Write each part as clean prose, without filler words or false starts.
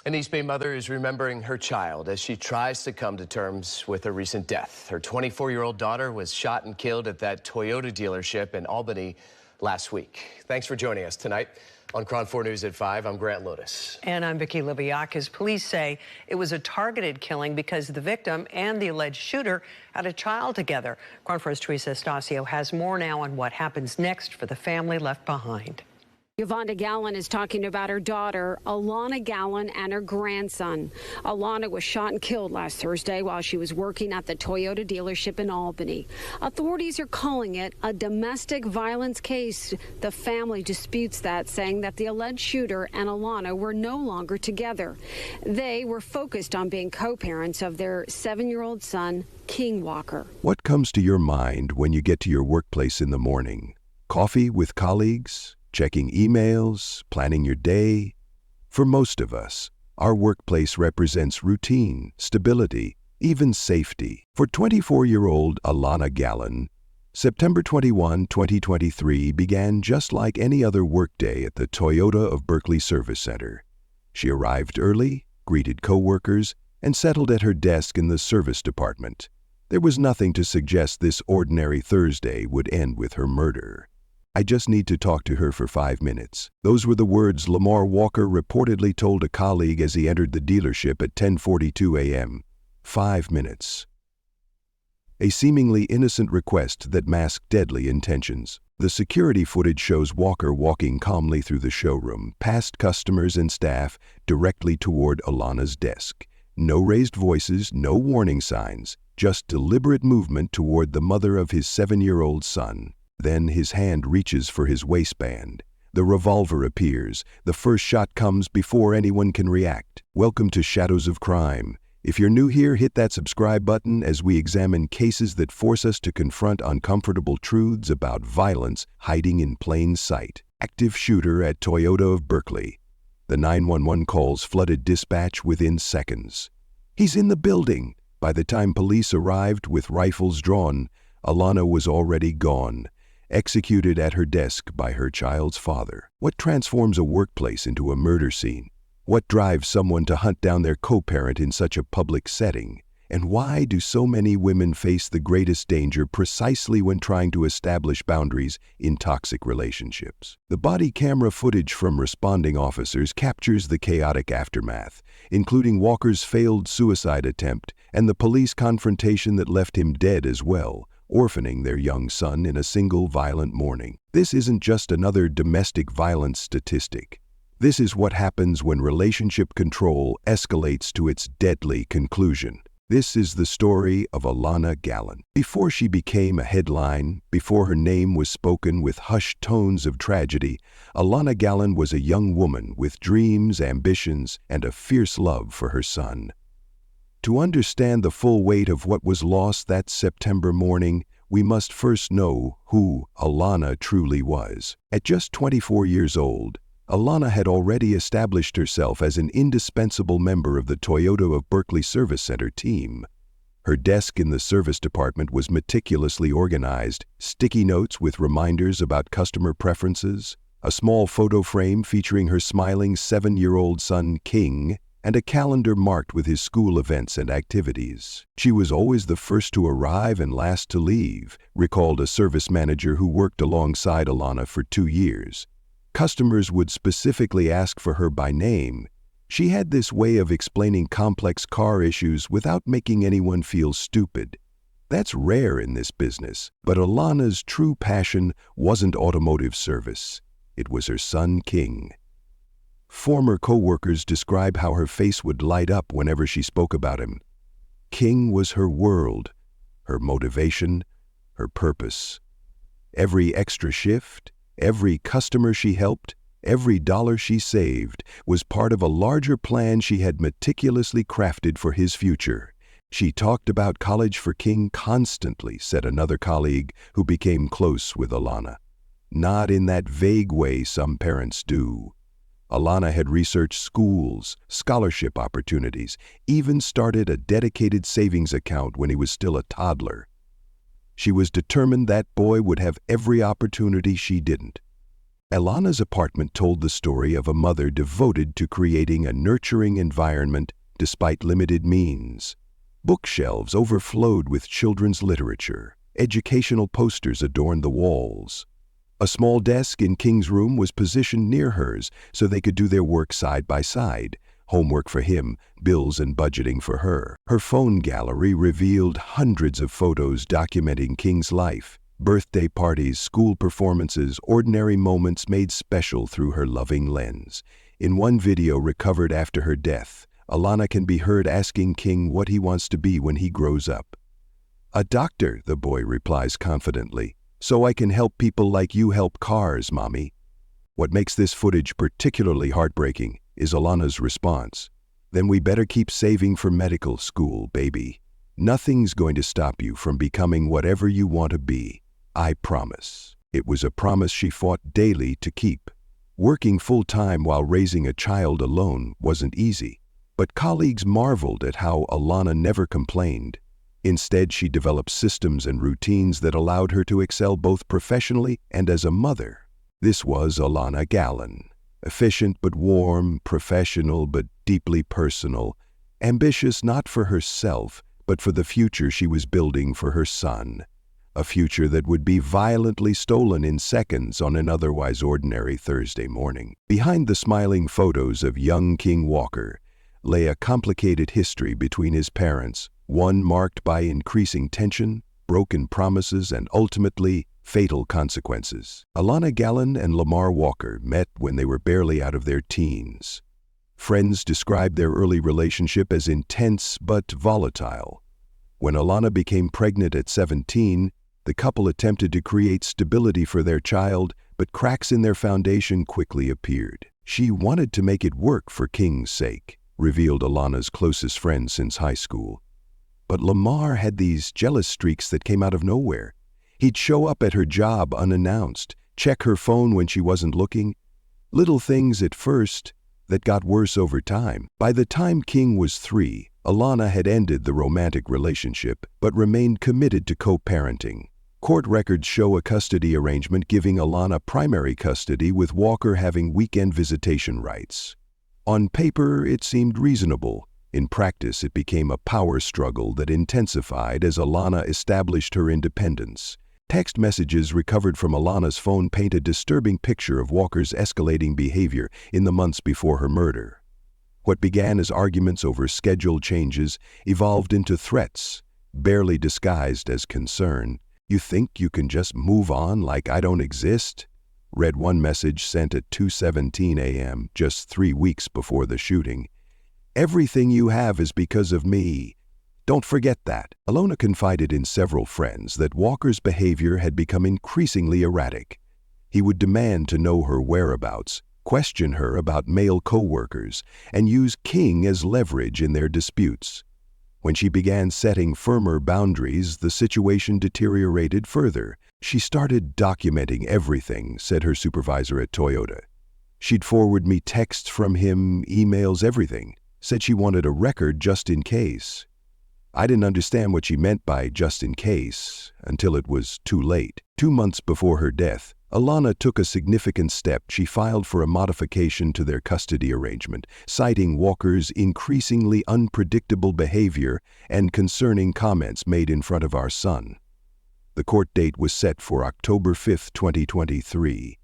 An East Bay mother is remembering her child as she tries to come to terms with a recent death. Her 24-year-old daughter was shot and killed at that Toyota dealership in Albany last week. Thanks for joining us tonight on KRON 4 News at 5. I'm Grant Lotus. And I'm Vicki Libiakis. Police say it was a targeted killing because the victim and the alleged shooter had a child together. KRON 4's Teresa Estacio has more now on what happens next for the family left behind. Yvonne Gallen is talking about her daughter, Alana Gallen, and her grandson. Alana was shot and killed last Thursday while she was working at the Toyota dealership in Albany. Authorities are calling it a domestic violence case. The family disputes that, saying that the alleged shooter and Alana were no longer together. They were focused on being co-parents of their 7-year-old son, King Walker. What comes to your mind when you get to your workplace in the morning? Coffee with colleagues? Checking emails, planning your day? For most of us, our workplace represents routine, stability, even safety. For 24-year-old Alana Gallen, September 21, 2023 began just like any other workday at the Toyota of Berkeley Service Center. She arrived early, greeted coworkers, and settled at her desk in the service department. There was nothing to suggest this ordinary Thursday would end with her murder. "I just need to talk to her for 5 minutes." Those were the words Lamar Walker reportedly told a colleague as he entered the dealership at 10:42 a.m. 5 minutes. A seemingly innocent request that masked deadly intentions. The security footage shows Walker walking calmly through the showroom, past customers and staff, directly toward Alana's desk. No raised voices, no warning signs, just deliberate movement toward the mother of his 7-year-old son. Then his hand reaches for his waistband. The revolver appears. The first shot comes before anyone can react. Welcome to Shadows of Crime. If you're new here, hit that subscribe button as we examine cases that force us to confront uncomfortable truths about violence hiding in plain sight. Active shooter at Toyota of Berkeley. The 911 calls flooded dispatch within seconds. He's in the building. By the time police arrived with rifles drawn, Alana was already gone, executed at her desk by her child's father. What transforms a workplace into a murder scene? What drives someone to hunt down their co-parent in such a public setting? And why do so many women face the greatest danger precisely when trying to establish boundaries in toxic relationships? The body camera footage from responding officers captures the chaotic aftermath, including Walker's failed suicide attempt and the police confrontation that left him dead as well, orphaning their young son in a single violent morning. This isn't just another domestic violence statistic. This is what happens when relationship control escalates to its deadly conclusion. This is the story of Alana Gallen. Before she became a headline, before her name was spoken with hushed tones of tragedy, Alana Gallen was a young woman with dreams, ambitions, and a fierce love for her son. To understand the full weight of what was lost that September morning, we must first know who Alana truly was. At just 24 years old, Alana had already established herself as an indispensable member of the Toyota of Berkeley Service Center team. Her desk in the service department was meticulously organized, sticky notes with reminders about customer preferences, a small photo frame featuring her smiling 7-year-old son, King, and a calendar marked with his school events and activities. She was always the first to arrive and last to leave, recalled a service manager who worked alongside Alana for 2 years. Customers would specifically ask for her by name. She had this way of explaining complex car issues without making anyone feel stupid. That's rare in this business, but Alana's true passion wasn't automotive service. It was her son, King. Former coworkers describe how her face would light up whenever she spoke about him. King was her world, her motivation, her purpose. Every extra shift, every customer she helped, every dollar she saved was part of a larger plan she had meticulously crafted for his future. She talked about college for King constantly, said another colleague who became close with Alana. Not in that vague way some parents do. Alana had researched schools, scholarship opportunities, even started a dedicated savings account when he was still a toddler. She was determined that boy would have every opportunity she didn't. Alana's apartment told the story of a mother devoted to creating a nurturing environment despite limited means. Bookshelves overflowed with children's literature. Educational posters adorned the walls. A small desk in King's room was positioned near hers so they could do their work side by side. Homework for him, bills and budgeting for her. Her phone gallery revealed hundreds of photos documenting King's life. Birthday parties, school performances, ordinary moments made special through her loving lens. In one video recovered after her death, Alana can be heard asking King what he wants to be when he grows up. "A doctor," the boy replies confidently, "so I can help people like you help cars, Mommy." What makes this footage particularly heartbreaking is Alana's response. "Then we better keep saving for medical school, baby. Nothing's going to stop you from becoming whatever you want to be. I promise." It was a promise she fought daily to keep. Working full-time while raising a child alone wasn't easy, but colleagues marveled at how Alana never complained. Instead, she developed systems and routines that allowed her to excel both professionally and as a mother. This was Alana Gallen. Efficient but warm, professional but deeply personal, ambitious not for herself, but for the future she was building for her son. A future that would be violently stolen in seconds on an otherwise ordinary Thursday morning. Behind the smiling photos of young King Walker lay a complicated history between his parents, one marked by increasing tension, broken promises, and ultimately fatal consequences. Alana Gallen and Lamar Walker met when they were barely out of their teens. Friends described their early relationship as intense but volatile. When Alana became pregnant at 17, the couple attempted to create stability for their child, but cracks in their foundation quickly appeared. She wanted to make it work for King's sake, revealed Alana's closest friend since high school. But Lamar had these jealous streaks that came out of nowhere. He'd show up at her job unannounced, check her phone when she wasn't looking. Little things at first that got worse over time. By the time King was 3, Alana had ended the romantic relationship, but remained committed to co-parenting. Court records show a custody arrangement giving Alana primary custody, with Walker having weekend visitation rights. On paper, it seemed reasonable. In practice, it became a power struggle that intensified as Alana established her independence. Text messages recovered from Alana's phone paint a disturbing picture of Walker's escalating behavior in the months before her murder. What began as arguments over schedule changes evolved into threats, barely disguised as concern. "You think you can just move on like I don't exist?" read one message sent at 2:17 a.m., just 3 weeks before the shooting. "Everything you have is because of me. Don't forget that." Alana confided in several friends that Walker's behavior had become increasingly erratic. He would demand to know her whereabouts, question her about male coworkers, and use King as leverage in their disputes. When she began setting firmer boundaries, the situation deteriorated further. "She started documenting everything," said her supervisor at Toyota. "She'd forward me texts from him, emails, everything. Said she wanted a record just in case." I didn't understand what she meant by just in case until it was too late. 2 months before her death, Alana took a significant step. She filed for a modification to their custody arrangement, citing Walker's increasingly unpredictable behavior and concerning comments made in front of our son. The court date was set for October 5, 2023.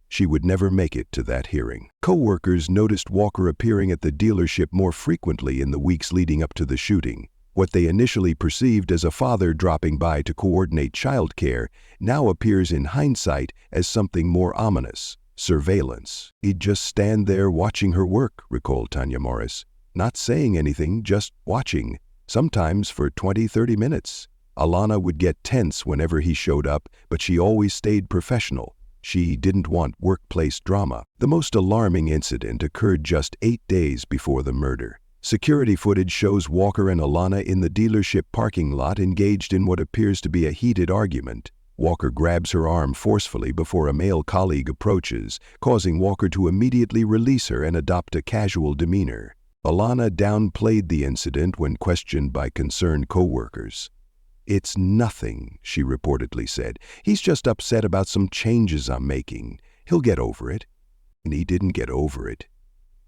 She would never make it to that hearing. Coworkers noticed Walker appearing at the dealership more frequently in the weeks leading up to the shooting. What they initially perceived as a father dropping by to coordinate childcare now appears in hindsight as something more ominous: surveillance. "He'd just stand there watching her work," recalled Tanya Morris. "Not saying anything, just watching, sometimes for 20-30 minutes. Alana would get tense whenever he showed up, but she always stayed professional. She didn't want workplace drama." The most alarming incident occurred just 8 days before the murder. Security footage shows Walker and Alana in the dealership parking lot engaged in what appears to be a heated argument. Walker grabs her arm forcefully before a male colleague approaches, causing Walker to immediately release her and adopt a casual demeanor. Alana downplayed the incident when questioned by concerned coworkers. "It's nothing," she reportedly said. "He's just upset about some changes I'm making. He'll get over it. And he didn't get over it.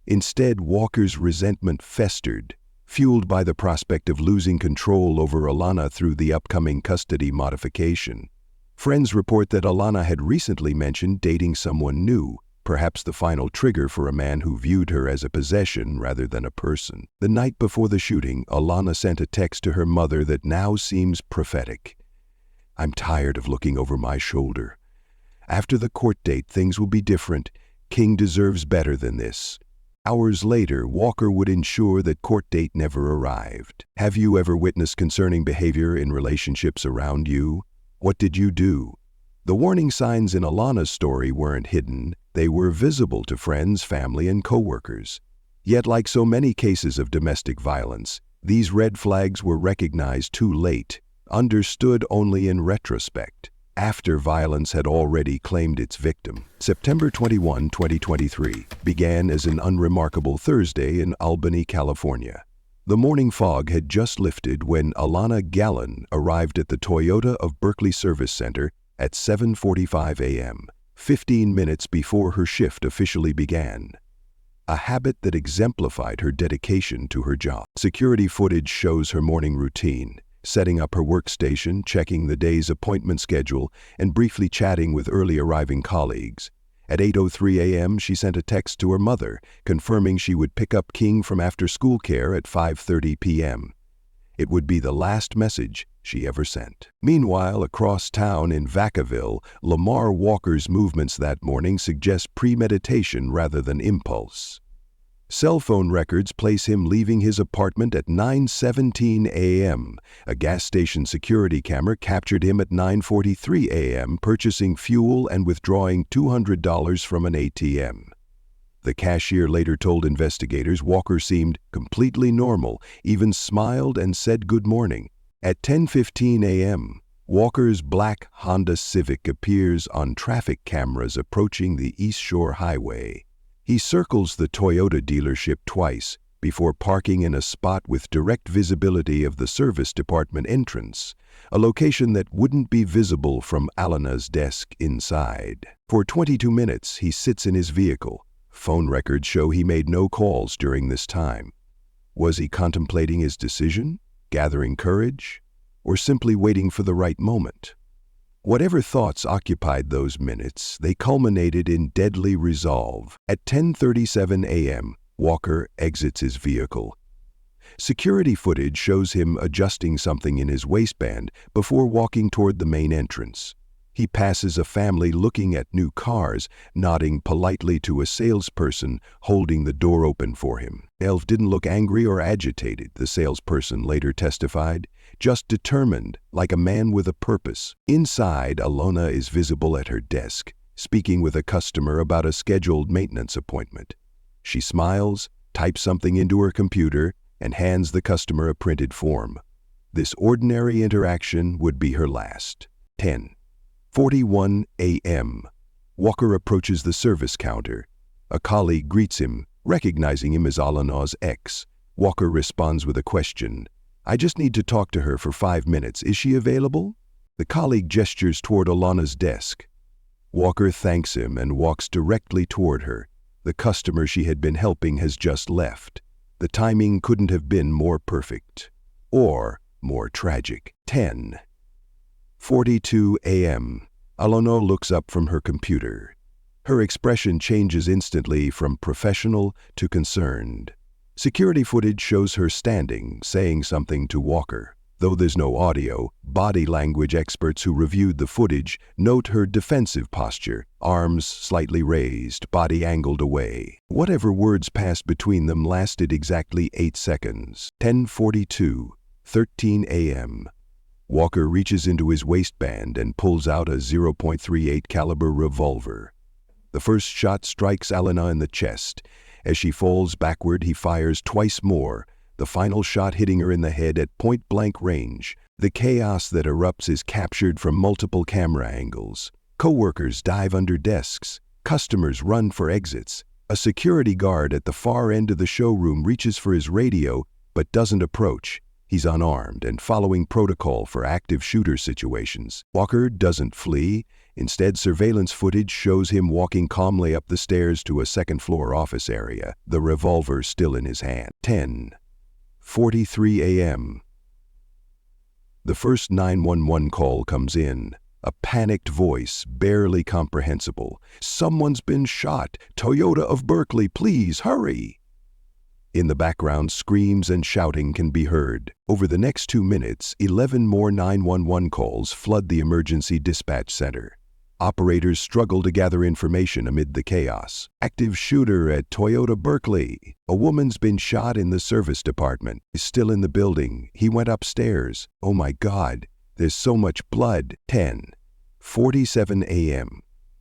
Instead, Walker's resentment festered, fueled by the prospect of losing control over Alana through the upcoming custody modification. Friends report that Alana had recently mentioned dating someone new, perhaps the final trigger for a man who viewed her as a possession rather than a person. The night before the shooting, Alana sent a text to her mother that now seems prophetic. "I'm tired of looking over my shoulder. After the court date, things will be different. King deserves better than this." Hours later, Walker would ensure that court date never arrived. Have you ever witnessed concerning behavior in relationships around you? What did you do? The warning signs in Alana's story weren't hidden. They were visible to friends, family, and coworkers. Yet, like so many cases of domestic violence, these red flags were recognized too late, understood only in retrospect, after violence had already claimed its victim. September 21, 2023, began as an unremarkable Thursday in Albany, California. The morning fog had just lifted when Alana Gallen arrived at the Toyota of Berkeley Service Center at 7:45 a.m., 15 minutes before her shift officially began. A habit that exemplified her dedication to her job. Security footage shows her morning routine, setting up her workstation, checking the day's appointment schedule, and briefly chatting with early arriving colleagues. At 8:03 a.m., she sent a text to her mother, confirming she would pick up King from after-school care at 5:30 p.m. It would be the last message she ever sent. Meanwhile, across town in Vacaville, Lamar Walker's movements that morning suggest premeditation rather than impulse. Cell phone records place him leaving his apartment at 9:17 a.m. A gas station security camera captured him at 9:43 a.m. purchasing fuel and withdrawing $200 from an ATM. The cashier later told investigators Walker seemed completely normal, even smiled and said good morning. At 10:15 a.m., Walker's black Honda Civic appears on traffic cameras approaching the East Shore Highway. He circles the Toyota dealership twice before parking in a spot with direct visibility of the service department entrance, a location that wouldn't be visible from Alana's desk inside. For 22 minutes, he sits in his vehicle. Phone records show he made no calls during this time. Was he contemplating his decision, gathering courage, or simply waiting for the right moment? Whatever thoughts occupied those minutes, they culminated in deadly resolve. At 10:37 a.m., Walker exits his vehicle. Security footage shows him adjusting something in his waistband before walking toward the main entrance. He passes a family looking at new cars, nodding politely to a salesperson holding the door open for him. Elf didn't look angry or agitated, the salesperson later testified, just determined, like a man with a purpose. Inside, Alana is visible at her desk, speaking with a customer about a scheduled maintenance appointment. She smiles, types something into her computer, and hands the customer a printed form. This ordinary interaction would be her last. 10:41 a.m. Walker approaches the service counter. A colleague greets him, recognizing him as Alana's ex. Walker responds with a question. "I just need to talk to her for 5 minutes. Is she available?" The colleague gestures toward Alana's desk. Walker thanks him and walks directly toward her. The customer she had been helping has just left. The timing couldn't have been more perfect. Or more tragic. 10:42 a.m. Alana looks up from her computer. Her expression changes instantly from professional to concerned. Security footage shows her standing, saying something to Walker. Though there's no audio, body language experts who reviewed the footage note her defensive posture, arms slightly raised, body angled away. Whatever words passed between them lasted exactly 8 seconds. 10:42, 13 a.m. Walker reaches into his waistband and pulls out a .38 caliber revolver. The first shot strikes Alana in the chest. As she falls backward, he fires twice more, the final shot hitting her in the head at point-blank range. The chaos that erupts is captured from multiple camera angles. Coworkers dive under desks. Customers run for exits. A security guard at the far end of the showroom reaches for his radio but doesn't approach. He's unarmed and following protocol for active shooter situations. Walker doesn't flee. Instead, surveillance footage shows him walking calmly up the stairs to a second-floor office area, the revolver still in his hand. 10:43 a.m. The first 911 call comes in. A panicked voice, barely comprehensible. "Someone's been shot. Toyota of Berkeley, please hurry." In the background, screams and shouting can be heard. Over the next 2 minutes, 11 more 911 calls flood the emergency dispatch center. Operators struggle to gather information amid the chaos. Active shooter at Toyota Berkeley. A woman's been shot in the service department. He's still in the building. He went upstairs. Oh my God, there's so much blood. 10:47 a.m.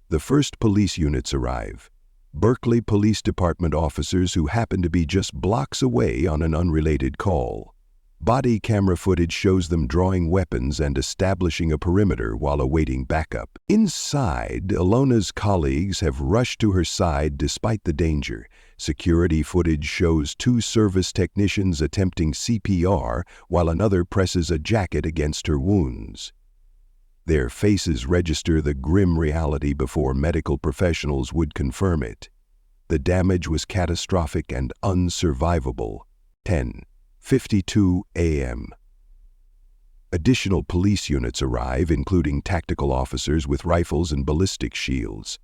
The first police units arrive. Berkeley Police Department officers who happen to be just blocks away on an unrelated call. Body camera footage shows them drawing weapons and establishing a perimeter while awaiting backup. Inside, Alana's colleagues have rushed to her side despite the danger. Security footage shows 2 service technicians attempting CPR while another presses a jacket against her wounds. Their faces register the grim reality before medical professionals would confirm it. The damage was catastrophic and unsurvivable. 10:52 a.m. Additional police units arrive, including tactical officers with rifles and ballistic shields.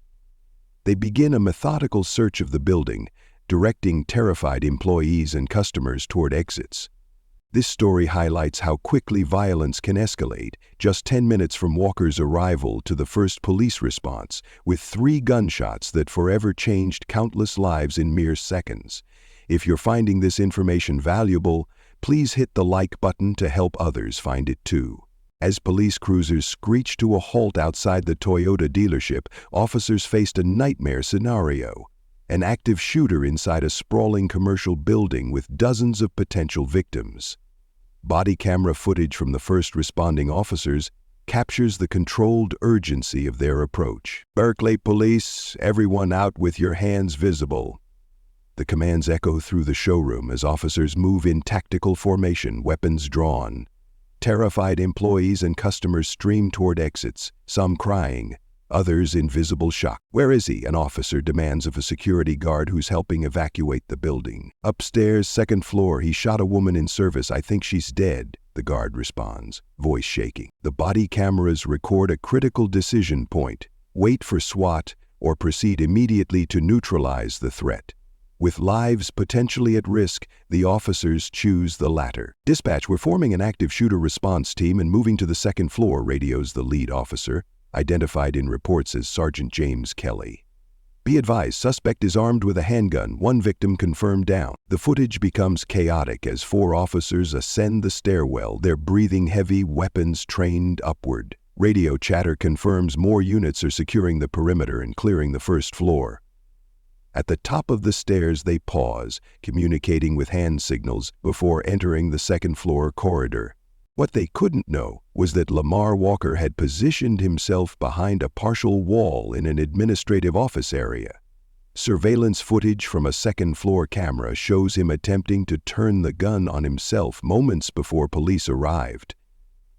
They begin a methodical search of the building, directing terrified employees and customers toward exits. This story highlights how quickly violence can escalate, just 10 minutes from Walker's arrival to the first police response, with 3 gunshots that forever changed countless lives in mere seconds. If you're finding this information valuable, please hit the like button to help others find it too. As police cruisers screeched to a halt outside the Toyota dealership, officers faced a nightmare scenario. An active shooter inside a sprawling commercial building with dozens of potential victims. Body camera footage from the first responding officers captures the controlled urgency of their approach. "Berkeley Police, everyone out with your hands visible." The commands echo through the showroom as officers move in tactical formation, weapons drawn. Terrified employees and customers stream toward exits, some crying, others in visible shock. "Where is he?" an officer demands of a security guard who's helping evacuate the building. "Upstairs, second floor. He shot a woman in service. I think she's dead," the guard responds, voice shaking. The body cameras record a critical decision point: wait for SWAT or proceed immediately to neutralize the threat. With lives potentially at risk, the officers choose the latter. "Dispatch, we're forming an active shooter response team and moving to the second floor," radios the lead officer, identified in reports as Sergeant James Kelly. "Be advised, suspect is armed with a handgun, 1 victim confirmed down." The footage becomes chaotic as 4 officers ascend the stairwell, their breathing heavy, weapons trained upward. Radio chatter confirms more units are securing the perimeter and clearing the first floor. At the top of the stairs, they pause, communicating with hand signals before entering the second floor corridor. What they couldn't know was that Lamar Walker had positioned himself behind a partial wall in an administrative office area. Surveillance footage from a second-floor camera shows him attempting to turn the gun on himself moments before police arrived.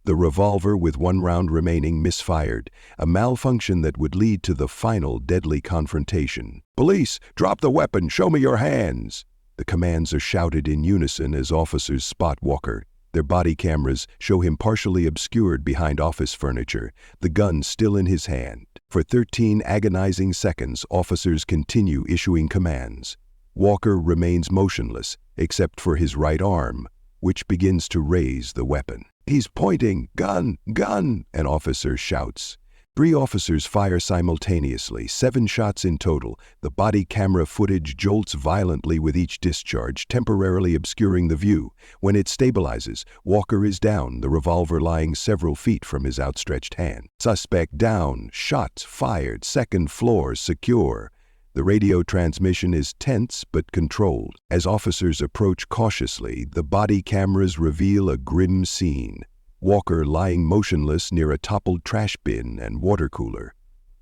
The revolver with 1 round remaining misfired, a malfunction that would lead to the final deadly confrontation. "Police, drop the weapon, show me your hands!" The commands are shouted in unison as officers spot Walker. Their body cameras show him partially obscured behind office furniture, the gun still in his hand. For 13 agonizing seconds, officers continue issuing commands. Walker remains motionless, except for his right arm, which begins to raise the weapon. "He's pointing! Gun! Gun!" an officer shouts. 3 officers fire simultaneously, 7 shots in total. The body camera footage jolts violently with each discharge, temporarily obscuring the view. When it stabilizes, Walker is down, the revolver lying several feet from his outstretched hand. "Suspect down, shot fired, second floor secure." The radio transmission is tense but controlled. As officers approach cautiously, the body cameras reveal a grim scene. Walker lying motionless near a toppled trash bin and water cooler.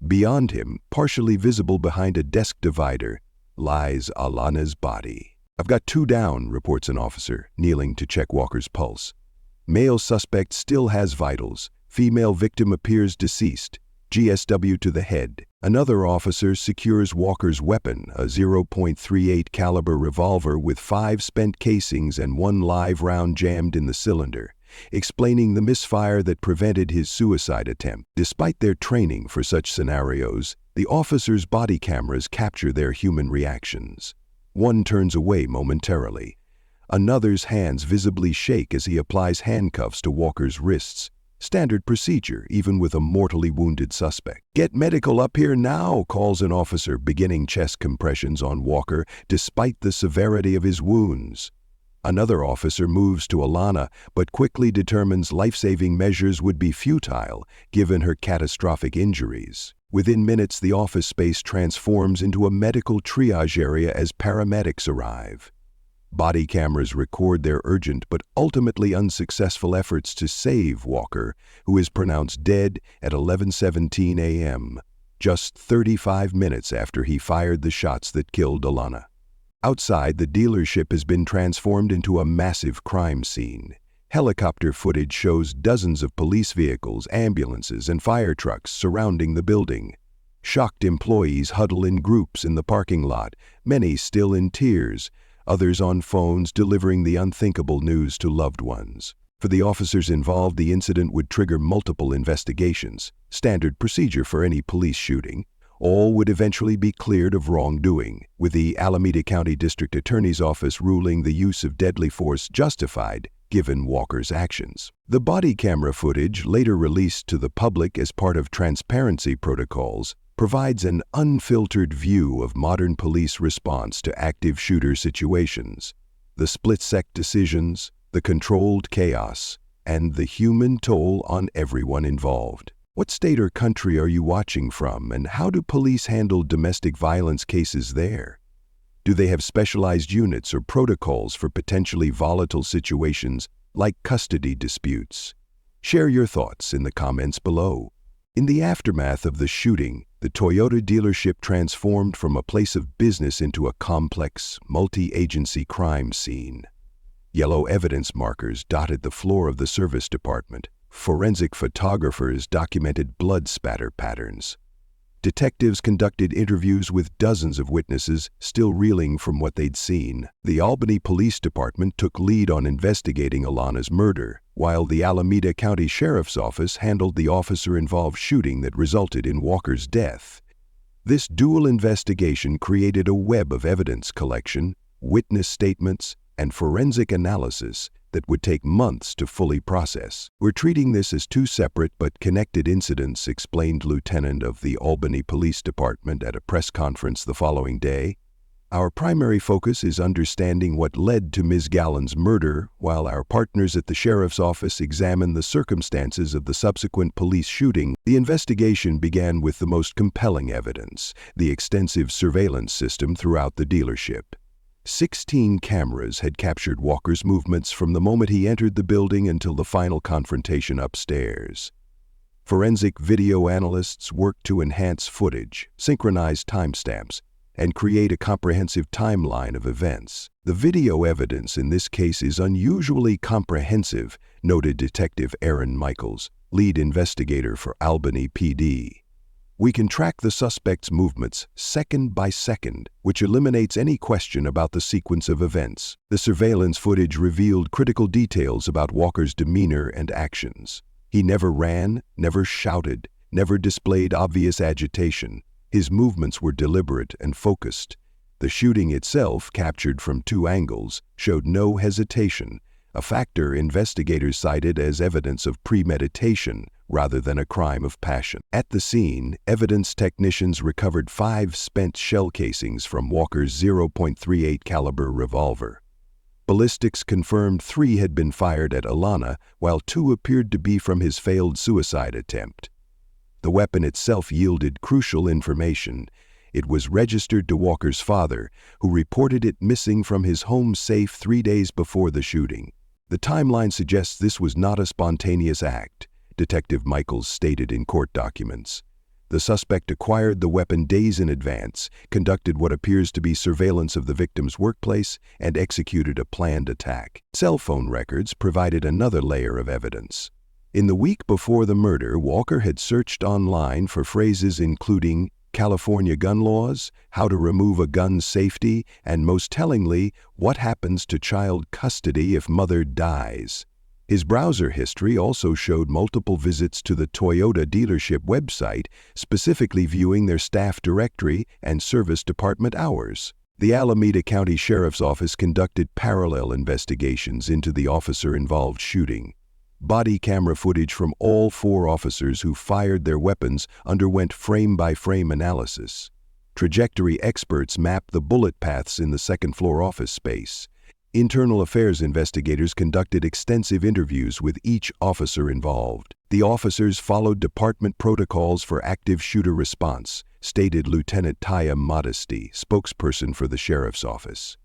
Beyond him, partially visible behind a desk divider, lies Alana's body. "I've got 2 down," reports an officer, kneeling to check Walker's pulse. Male suspect still has vitals. Female victim appears deceased. GSW to the head. Another officer secures Walker's weapon, a .38 caliber revolver with 5 spent casings and 1 live round jammed in the cylinder, explaining the misfire that prevented his suicide attempt. Despite their training for such scenarios, the officers' body cameras capture their human reactions. One turns away momentarily. Another's hands visibly shake as he applies handcuffs to Walker's wrists. Standard procedure, even with a mortally wounded suspect. "Get medical up here now," calls an officer, beginning chest compressions on Walker despite the severity of his wounds. Another officer moves to Alana, but quickly determines life-saving measures would be futile given her catastrophic injuries. Within minutes, the office space transforms into a medical triage area as paramedics arrive. Body cameras record their urgent but ultimately unsuccessful efforts to save Walker, who is pronounced dead at 11:17 a.m., just 35 minutes after he fired the shots that killed Alana. Outside, the dealership has been transformed into a massive crime scene. Helicopter footage shows dozens of police vehicles, ambulances, and fire trucks surrounding the building. Shocked employees huddle in groups in the parking lot, many still in tears, others on phones delivering the unthinkable news to loved ones. For the officers involved, the incident would trigger multiple investigations, standard procedure for any police shooting. All would eventually be cleared of wrongdoing, with the Alameda County District Attorney's Office ruling the use of deadly force justified given Walker's actions. The body camera footage, later released to the public as part of transparency protocols, provides an unfiltered view of modern police response to active shooter situations, the split-second decisions, the controlled chaos, and the human toll on everyone involved. What state or country are you watching from, and how do police handle domestic violence cases there? Do they have specialized units or protocols for potentially volatile situations like custody disputes? Share your thoughts in the comments below. In the aftermath of the shooting, the Toyota dealership transformed from a place of business into a complex, multi-agency crime scene. Yellow evidence markers dotted the floor of the service department. Forensic photographers documented blood spatter patterns. Detectives conducted interviews with dozens of witnesses still reeling from what they'd seen. The Albany Police Department took lead on investigating Alana's murder, while the Alameda County Sheriff's Office handled the officer-involved shooting that resulted in Walker's death. This dual investigation created a web of evidence collection, witness statements, and forensic analysis that would take months to fully process. "We're treating this as 2 separate but connected incidents," explained Lieutenant of the Albany Police Department at a press conference the following day. "Our primary focus is understanding what led to Ms. Gallen's murder, while our partners at the Sheriff's Office examine the circumstances of the subsequent police shooting." The investigation began with the most compelling evidence, the extensive surveillance system throughout the dealership. 16 cameras had captured Walker's movements from the moment he entered the building until the final confrontation upstairs. Forensic video analysts worked to enhance footage, synchronize timestamps, and create a comprehensive timeline of events. "The video evidence in this case is unusually comprehensive," noted Detective Aaron Michaels, lead investigator for Albany PD. "We can track the suspect's movements second by second, which eliminates any question about the sequence of events." The surveillance footage revealed critical details about Walker's demeanor and actions. He never ran, never shouted, never displayed obvious agitation. His movements were deliberate and focused. The shooting itself, captured from 2 angles, showed no hesitation, a factor investigators cited as evidence of premeditation rather than a crime of passion. At the scene, evidence technicians recovered 5 spent shell casings from Walker's .38 caliber revolver. Ballistics confirmed 3 had been fired at Alana, while 2 appeared to be from his failed suicide attempt. The weapon itself yielded crucial information. It was registered to Walker's father, who reported it missing from his home safe 3 days before the shooting. "The timeline suggests this was not a spontaneous act," Detective Michaels stated in court documents. The suspect acquired the weapon days in advance, conducted what appears to be surveillance of the victim's workplace, and executed a planned attack. Cell phone records provided another layer of evidence. In the week before the murder, Walker had searched online for phrases including California gun laws, how to remove a gun's safety, and most tellingly, what happens to child custody if mother dies. His browser history also showed multiple visits to the Toyota dealership website, specifically viewing their staff directory and service department hours. The Alameda County Sheriff's Office conducted parallel investigations into the officer-involved shooting. Body camera footage from all 4 officers who fired their weapons underwent frame-by-frame analysis. Trajectory experts mapped the bullet paths in the second-floor office space. Internal affairs investigators conducted extensive interviews with each officer involved. The officers followed department protocols for active shooter response, stated Lieutenant Taya Modesty, spokesperson for the sheriff's office.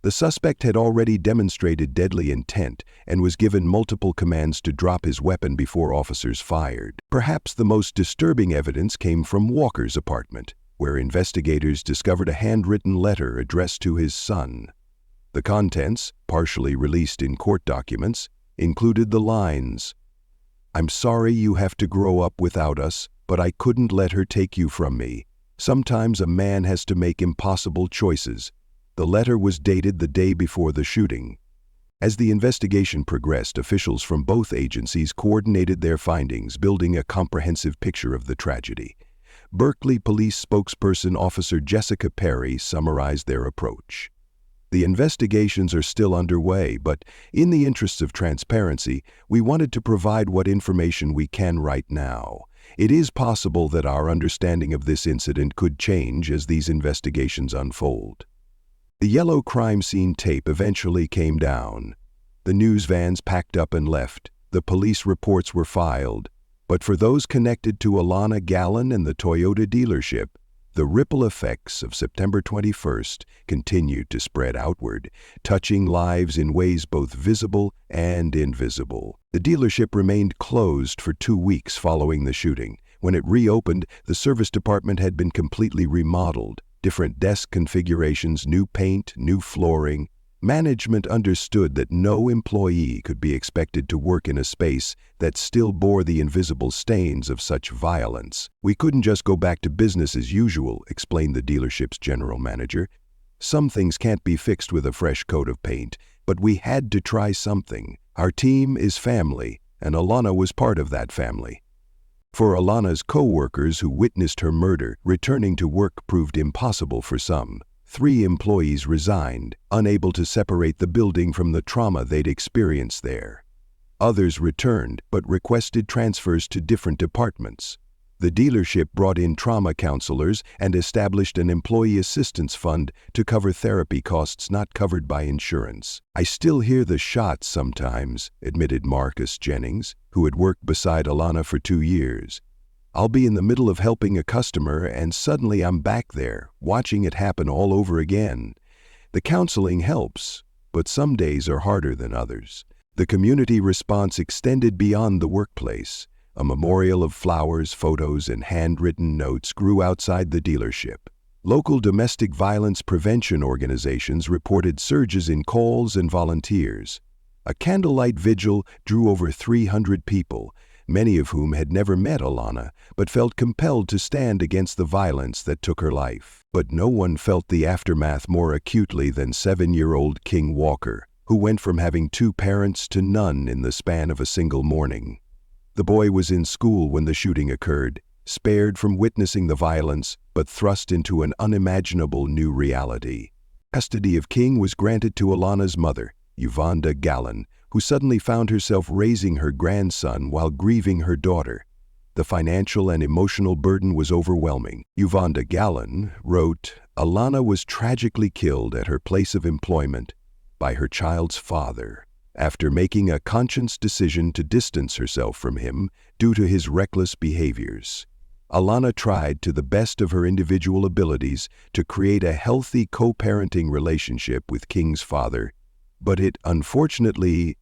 The suspect had already demonstrated deadly intent and was given multiple commands to drop his weapon before officers fired. Perhaps the most disturbing evidence came from Walker's apartment, where investigators discovered a handwritten letter addressed to his son. The contents, partially released in court documents, included the lines, "I'm sorry you have to grow up without us, but I couldn't let her take you from me. Sometimes a man has to make impossible choices." The letter was dated the day before the shooting. As the investigation progressed, officials from both agencies coordinated their findings, building a comprehensive picture of the tragedy. Berkeley Police spokesperson Officer Jessica Perry summarized their approach. The investigations are still underway, but in the interests of transparency, we wanted to provide what information we can right now. It is possible that our understanding of this incident could change as these investigations unfold. The yellow crime scene tape eventually came down. The news vans packed up and left. The police reports were filed. But for those connected to Alana Gallen and the Toyota dealership, the ripple effects of September 21st continued to spread outward, touching lives in ways both visible and invisible. The dealership remained closed for 2 weeks following the shooting. When it reopened, the service department had been completely remodeled. Different desk configurations, new paint, new flooring. Management understood that no employee could be expected to work in a space that still bore the invisible stains of such violence. "We couldn't just go back to business as usual," explained the dealership's general manager. "Some things can't be fixed with a fresh coat of paint, but we had to try something. Our team is family, and Alana was part of that family." For Alana's co-workers who witnessed her murder, returning to work proved impossible for some. 3 employees resigned, unable to separate the building from the trauma they'd experienced there. Others returned, but requested transfers to different departments. The dealership brought in trauma counselors and established an employee assistance fund to cover therapy costs not covered by insurance. "I still hear the shots sometimes," admitted Marcus Jennings, who had worked beside Alana for 2 years. "I'll be in the middle of helping a customer and suddenly I'm back there, watching it happen all over again. The counseling helps, but some days are harder than others." The community response extended beyond the workplace. A memorial of flowers, photos, and handwritten notes grew outside the dealership. Local domestic violence prevention organizations reported surges in calls and volunteers. A candlelight vigil drew over 300 people, many of whom had never met Alana, but felt compelled to stand against the violence that took her life. But no one felt the aftermath more acutely than 7-year-old King Walker, who went from having 2 parents to none in the span of a single morning. The boy was in school when the shooting occurred, spared from witnessing the violence, but thrust into an unimaginable new reality. Custody of King was granted to Alana's mother, Yvonne Gallen, who suddenly found herself raising her grandson while grieving her daughter. The financial and emotional burden was overwhelming. Yvonne Gallen wrote, "Alana was tragically killed at her place of employment by her child's father, after making a conscious decision to distance herself from him due to his reckless behaviors. Alana tried to the best of her individual abilities to create a healthy co-parenting relationship with King's father, but it unfortunately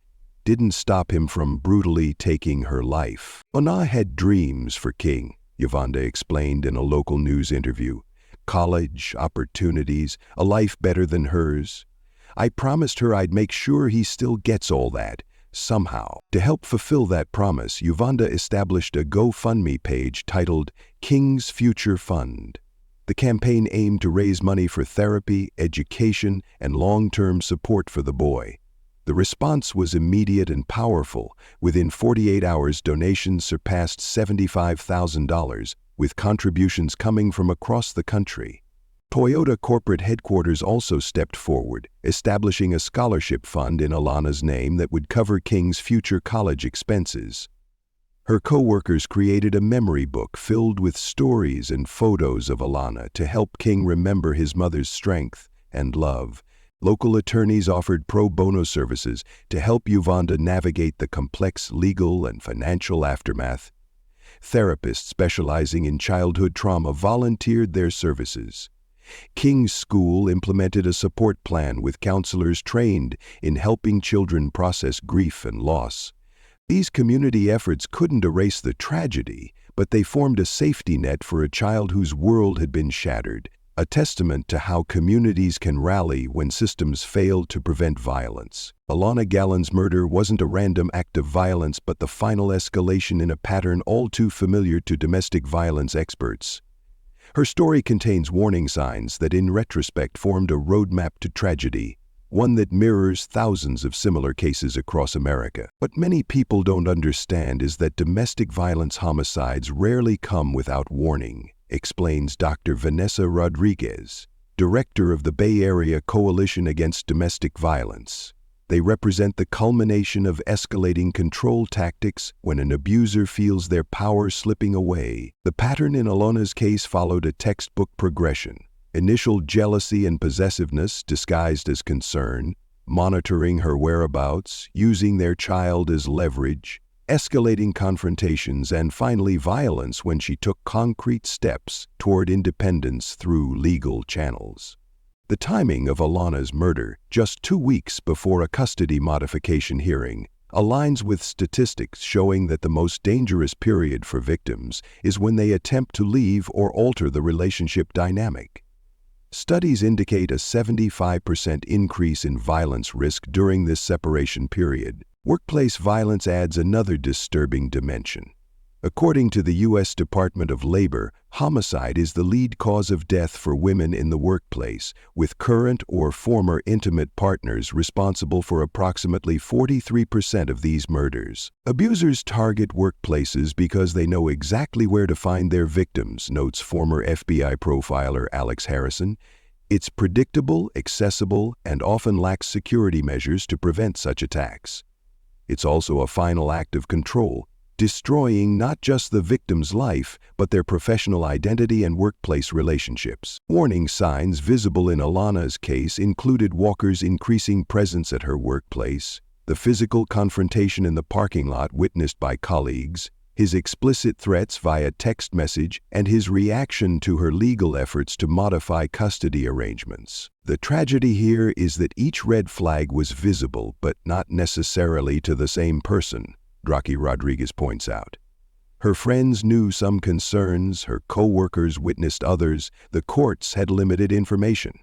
didn't stop him from brutally taking her life." Alana had dreams for King. Yvonne explained in a local news interview. College, opportunities, a life better than hers. I promised her I'd make sure he still gets all that, somehow. To help fulfill that promise, Yvonne established a GoFundMe page titled King's Future Fund. The campaign aimed to raise money for therapy, education, and long-term support for the boy. The response was immediate and powerful. Within 48 hours, donations surpassed $75,000, with contributions coming from across the country. Toyota corporate headquarters also stepped forward, establishing a scholarship fund in Alana's name that would cover King's future college expenses. Her coworkers created a memory book filled with stories and photos of Alana to help King remember his mother's strength and love. Local attorneys offered pro bono services to help Yvonne navigate the complex legal and financial aftermath. Therapists specializing in childhood trauma volunteered their services. King's School implemented a support plan with counselors trained in helping children process grief and loss. These community efforts couldn't erase the tragedy, but they formed a safety net for a child whose world had been shattered, a testament to how communities can rally when systems fail to prevent violence. Alana Gallon's murder wasn't a random act of violence, but the final escalation in a pattern all too familiar to domestic violence experts. Her story contains warning signs that in retrospect formed a roadmap to tragedy, one that mirrors thousands of similar cases across America. What many people don't understand is that domestic violence homicides rarely come without warning, explains Dr. Vanessa Rodriguez, director of the Bay Area Coalition Against Domestic Violence. They represent the culmination of escalating control tactics when an abuser feels their power slipping away. The pattern in Alana's case followed a textbook progression. Initial jealousy and possessiveness disguised as concern, monitoring her whereabouts, using their child as leverage, escalating confrontations, and finally violence when she took concrete steps toward independence through legal channels. The timing of Alana's murder, just 2 weeks before a custody modification hearing, aligns with statistics showing that the most dangerous period for victims is when they attempt to leave or alter the relationship dynamic. Studies indicate a 75% increase in violence risk during this separation period. Workplace violence adds another disturbing dimension. According to the U.S. Department of Labor, homicide is the lead cause of death for women in the workplace, with current or former intimate partners responsible for approximately 43% of these murders. Abusers target workplaces because they know exactly where to find their victims, notes former FBI profiler Alex Harrison. It's predictable, accessible, and often lacks security measures to prevent such attacks. It's also a final act of control, destroying not just the victim's life, but their professional identity and workplace relationships. Warning signs visible in Alana's case included Walker's increasing presence at her workplace, the physical confrontation in the parking lot witnessed by colleagues, his explicit threats via text message, and his reaction to her legal efforts to modify custody arrangements. The tragedy here is that each red flag was visible, but not necessarily to the same person, Draki Rodriguez points out. Her friends knew some concerns, her co-workers witnessed others, the courts had limited information.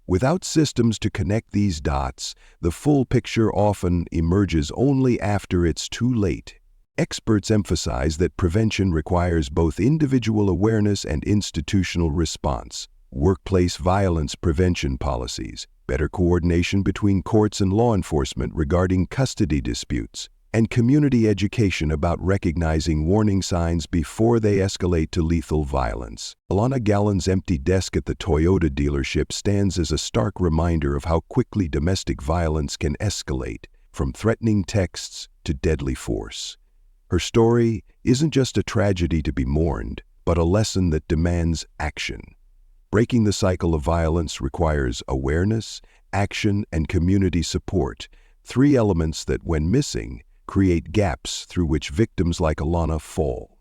Without systems to connect these dots, the full picture often emerges only after it's too late. Experts emphasize that prevention requires both individual awareness and institutional response. Workplace violence prevention policies, better coordination between courts and law enforcement regarding custody disputes, and community education about recognizing warning signs before they escalate to lethal violence. Alana Gallon's empty desk at the Toyota dealership stands as a stark reminder of how quickly domestic violence can escalate, from threatening texts to deadly force. Her story isn't just a tragedy to be mourned, but a lesson that demands action. Breaking the cycle of violence requires awareness, action, and community support, 3 elements that, when missing, create gaps through which victims like Alana fall.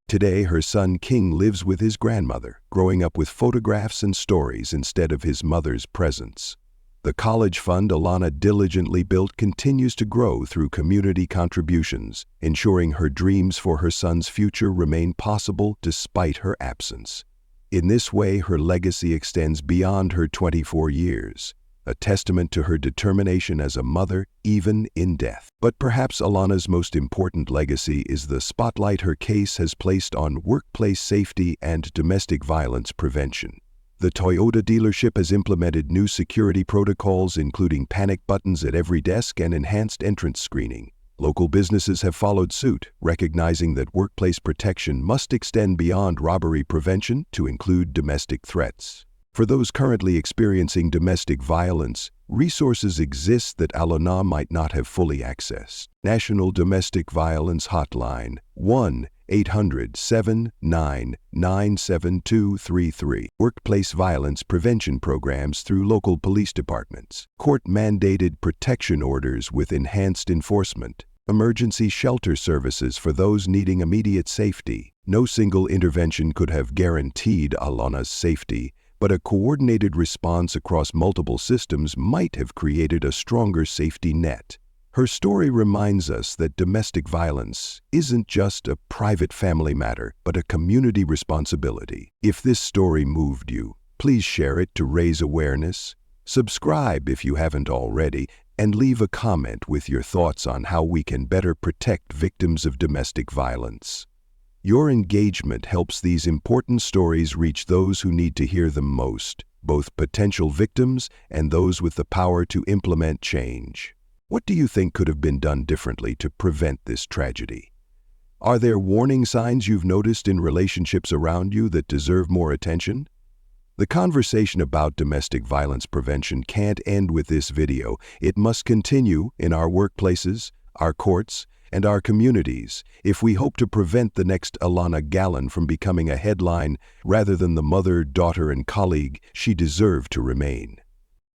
Today, her son King lives with his grandmother, growing up with photographs and stories instead of his mother's presence. The college fund Alana diligently built continues to grow through community contributions, ensuring her dreams for her son's future remain possible despite her absence. In this way, her legacy extends beyond her 24 years, a testament to her determination as a mother, even in death. But perhaps Alana's most important legacy is the spotlight her case has placed on workplace safety and domestic violence prevention. The Toyota dealership has implemented new security protocols, including panic buttons at every desk and enhanced entrance screening. Local businesses have followed suit, recognizing that workplace protection must extend beyond robbery prevention to include domestic threats. For those currently experiencing domestic violence, resources exist that Alana might not have fully accessed. National Domestic Violence Hotline 1-800-799-7233. Workplace violence prevention programs through local police departments. Court-mandated protection orders with enhanced enforcement. Emergency shelter services for those needing immediate safety. No single intervention could have guaranteed Alana's safety, but a coordinated response across multiple systems might have created a stronger safety net. Her story reminds us that domestic violence isn't just a private family matter, but a community responsibility. If this story moved you, please share it to raise awareness. Subscribe if you haven't already, and leave a comment with your thoughts on how we can better protect victims of domestic violence. Your engagement helps these important stories reach those who need to hear them most, both potential victims and those with the power to implement change. What do you think could have been done differently to prevent this tragedy? Are there warning signs you've noticed in relationships around you that deserve more attention? The conversation about domestic violence prevention can't end with this video. It must continue in our workplaces, our courts, and our communities if we hope to prevent the next Alana Gallen from becoming a headline rather than the mother, daughter, and colleague she deserved to remain.